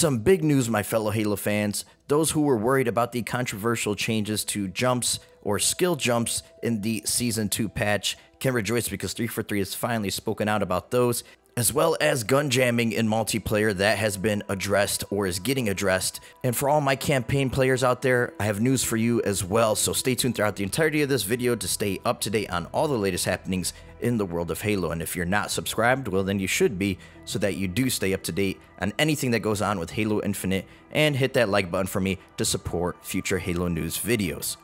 Some big news, my fellow Halo fans. Those who were worried about the controversial changes to jumps or skill jumps in the Season 2 patch can rejoice because 343 has finally spoken out about those, as well as gun jamming in multiplayer that has been addressed or is getting addressed. And for all my campaign players out there, I have news for you as well, so stay tuned throughout the entirety of this video to stay up to date on all the latest happenings in the world of Halo. And if you're not subscribed, well then you should be, so that you do stay up to date on anything that goes on with Halo Infinite, and hit that like button for me to support future Halo news videos.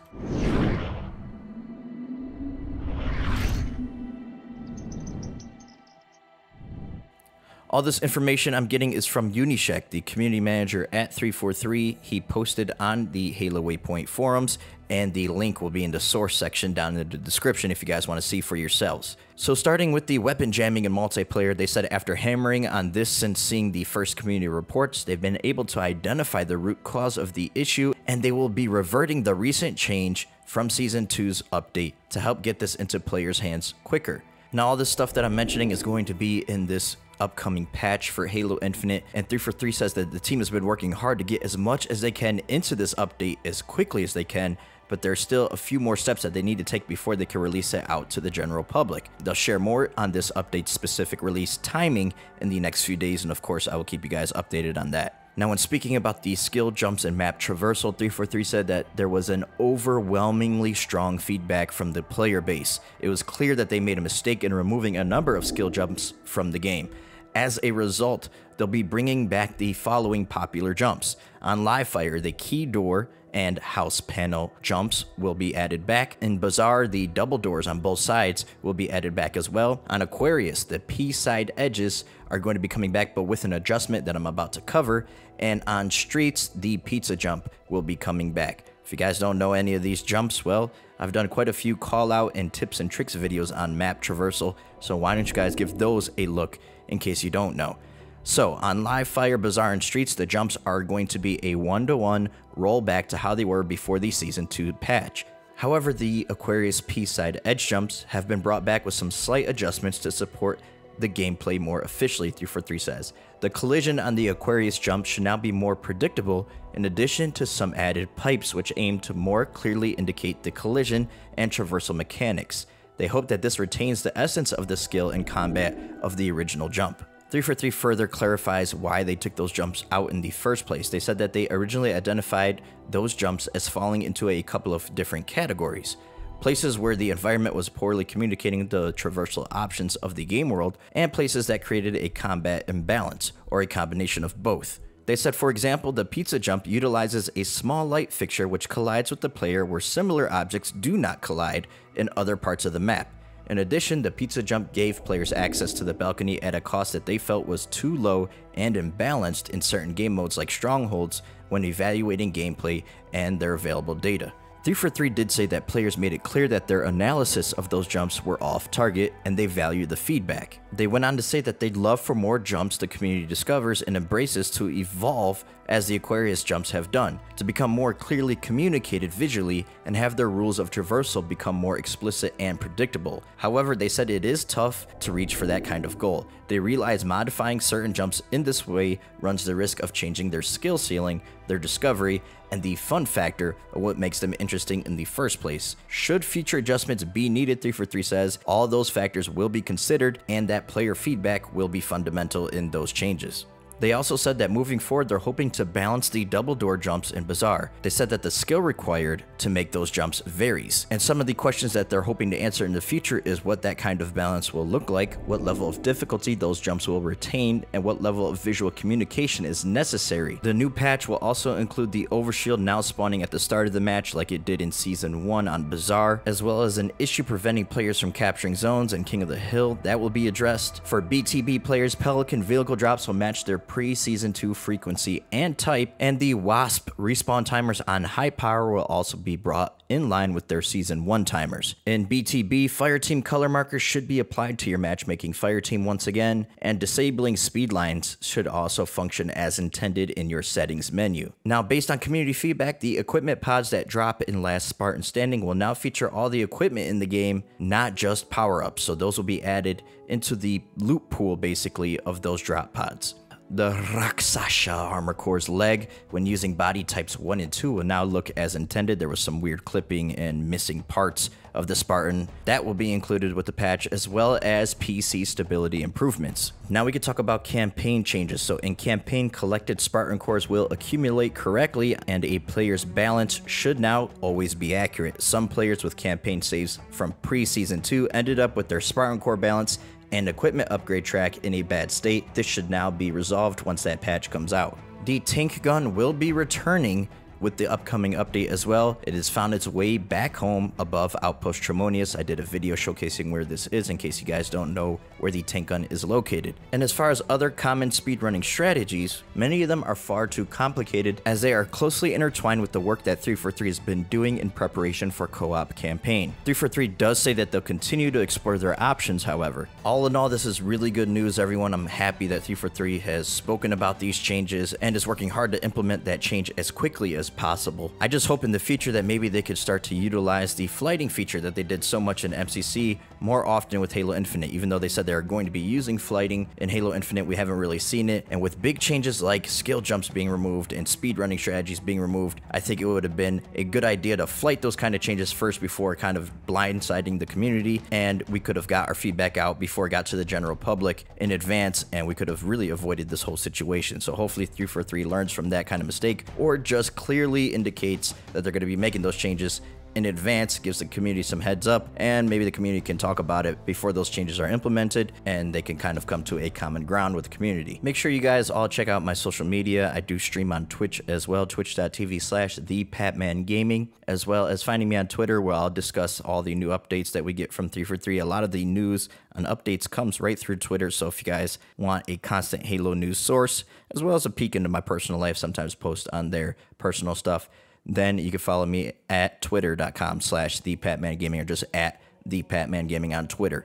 All this information I'm getting is from Unyshek, the community manager at 343. He posted on the Halo Waypoint forums, and the link will be in the source section down in the description if you guys want to see for yourselves. So starting with the weapon jamming in multiplayer, they said after hammering on this since seeing the first community reports, they've been able to identify the root cause of the issue, and they will be reverting the recent change from Season 2's update to help get this into players' hands quicker. Now all this stuff that I'm mentioning is going to be in this upcoming patch for Halo Infinite, and 343 says that the team has been working hard to get as much as they can into this update as quickly as they can, but there's still a few more steps that they need to take before they can release it out to the general public. They'll share more on this update's specific release timing in the next few days, and of course I will keep you guys updated on that. Now when speaking about the skill jumps and map traversal, 343 said that there was an overwhelmingly strong feedback from the player base. It was clear that they made a mistake in removing a number of skill jumps from the game. As a result, they'll be bringing back the following popular jumps. On Livefire, the key door and house panel jumps will be added back. In Bazaar, the double doors on both sides will be added back as well. On Aquarius, the P-side edges are going to be coming back, but with an adjustment that I'm about to cover. And on Streets, the pizza jump will be coming back. If you guys don't know any of these jumps, well, I've done quite a few call out and tips and tricks videos on map traversal, so why don't you guys give those a look in case you don't know. So on Livefire, Bazaar, and Streets, the jumps are going to be a 1-to-1 rollback to how they were before the Season 2 patch. However, the Aquarius P-side edge jumps have been brought back with some slight adjustments to support the gameplay more officially, 343 says. The collision on the Aquarius jump should now be more predictable, in addition to some added pipes which aim to more clearly indicate the collision and traversal mechanics. They hope that this retains the essence of the skill and combat of the original jump. 343 further clarifies why they took those jumps out in the first place. They said that they originally identified those jumps as falling into a couple of different categories. Places where the environment was poorly communicating the traversal options of the game world, and places that created a combat imbalance, or a combination of both. They said, for example, the pizza jump utilizes a small light fixture which collides with the player where similar objects do not collide in other parts of the map. In addition, the pizza jump gave players access to the balcony at a cost that they felt was too low and imbalanced in certain game modes like Strongholds when evaluating gameplay and their available data. 343 did say that players made it clear that their analysis of those jumps were off target and they value the feedback. They went on to say that they'd love for more jumps the community discovers and embraces to evolve as the Aquarius jumps have done, to become more clearly communicated visually and have their rules of traversal become more explicit and predictable. However, they said it is tough to reach for that kind of goal. They realize modifying certain jumps in this way runs the risk of changing their skill ceiling, their discovery, and the fun factor of what makes them interesting in the first place. Should future adjustments be needed, 343 says, all those factors will be considered and that player feedback will be fundamental in those changes. They also said that moving forward, they're hoping to balance the double door jumps in Bazaar. They said that the skill required to make those jumps varies. And some of the questions that they're hoping to answer in the future is what that kind of balance will look like, what level of difficulty those jumps will retain, and what level of visual communication is necessary. The new patch will also include the overshield now spawning at the start of the match like it did in Season 1 on Bazaar, as well as an issue preventing players from capturing zones in King of the Hill that will be addressed. For BTB players, Pelican vehicle drops will match their pre-Season 2 frequency and type, and the Wasp respawn timers on high power will also be brought in line with their Season 1 timers. In BTB, Fireteam color markers should be applied to your matchmaking Fireteam once again, and disabling speed lines should also function as intended in your settings menu. Now, based on community feedback, the equipment pods that drop in Last Spartan Standing will now feature all the equipment in the game, not just power-ups, so those will be added into the loot pool basically of those drop pods. The Rakshasa armor core's leg, when using body types 1 and 2, will now look as intended. There was some weird clipping and missing parts of the Spartan. That will be included with the patch, as well as PC stability improvements. Now we can talk about campaign changes. So in campaign, collected Spartan cores will accumulate correctly, and a player's balance should now always be accurate. Some players with campaign saves from pre-season 2 ended up with their Spartan core balance and equipment upgrade track in a bad state. This should now be resolved once that patch comes out. The tank gun will be returning with the upcoming update as well. It has found its way back home above Outpost Tremonius. I did a video showcasing where this is in case you guys don't know where the tank gun is located. And as far as other common speedrunning strategies, many of them are far too complicated as they are closely intertwined with the work that 343 has been doing in preparation for co-op campaign. 343 does say that they'll continue to explore their options, however. All in all, this is really good news, everyone. I'm happy that 343 has spoken about these changes and is working hard to implement that change as quickly as possible. I just hope in the future that maybe they could start to utilize the flighting feature that they did so much in MCC more often with Halo Infinite. Even though they said they're going to be using flighting in Halo Infinite, we haven't really seen it. And with big changes like skill jumps being removed and speedrunning strategies being removed, I think it would have been a good idea to flight those kind of changes first before kind of blindsiding the community, and we could have got our feedback out before it got to the general public in advance, and we could have really avoided this whole situation. So hopefully 343 learns from that kind of mistake, or just clearly indicates that they're going to be making those changes in advance, gives the community some heads up, and maybe the community can talk about it before those changes are implemented, and they can kind of come to a common ground with the community. Make sure you guys all check out my social media. I do stream on Twitch as well, twitch.tv/thepatmangaming, as well as finding me on Twitter, where I'll discuss all the new updates that we get from 343. A lot of the news and updates comes right through Twitter, so if you guys want a constant Halo news source, as well as a peek into my personal life, sometimes post on their personal stuff, then you can follow me at twitter.com/thepatmangaming, or just at thepatmangaming on Twitter.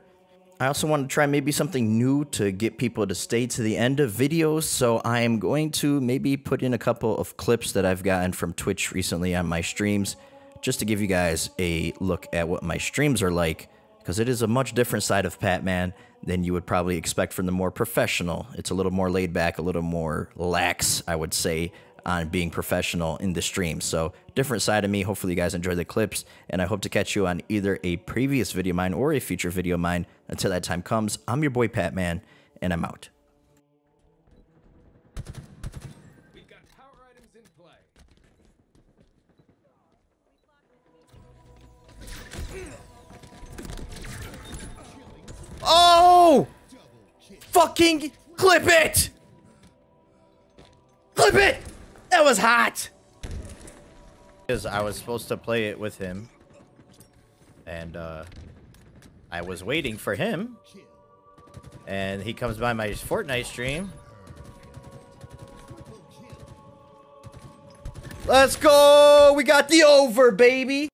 I also want to try maybe something new to get people to stay to the end of videos, so I am going to maybe put in a couple of clips that I've gotten from Twitch recently on my streams, just to give you guys a look at what my streams are like, because it is a much different side of Patman than you would probably expect from the more professional. It's a little more laid back, a little more lax, I would say, on being professional in the stream. So different side of me. Hopefully you guys enjoy the clips, and I hope to catch you on either a previous video of mine or a future video of mine. Until that time comes, I'm your boy Patman, and I'm out. We've got power items in play. Oh! Fucking clip it! Clip it! That was hot! Because I was supposed to play it with him, and I was waiting for him, and he comes by my Fortnite stream. Let's go! We got the over, baby!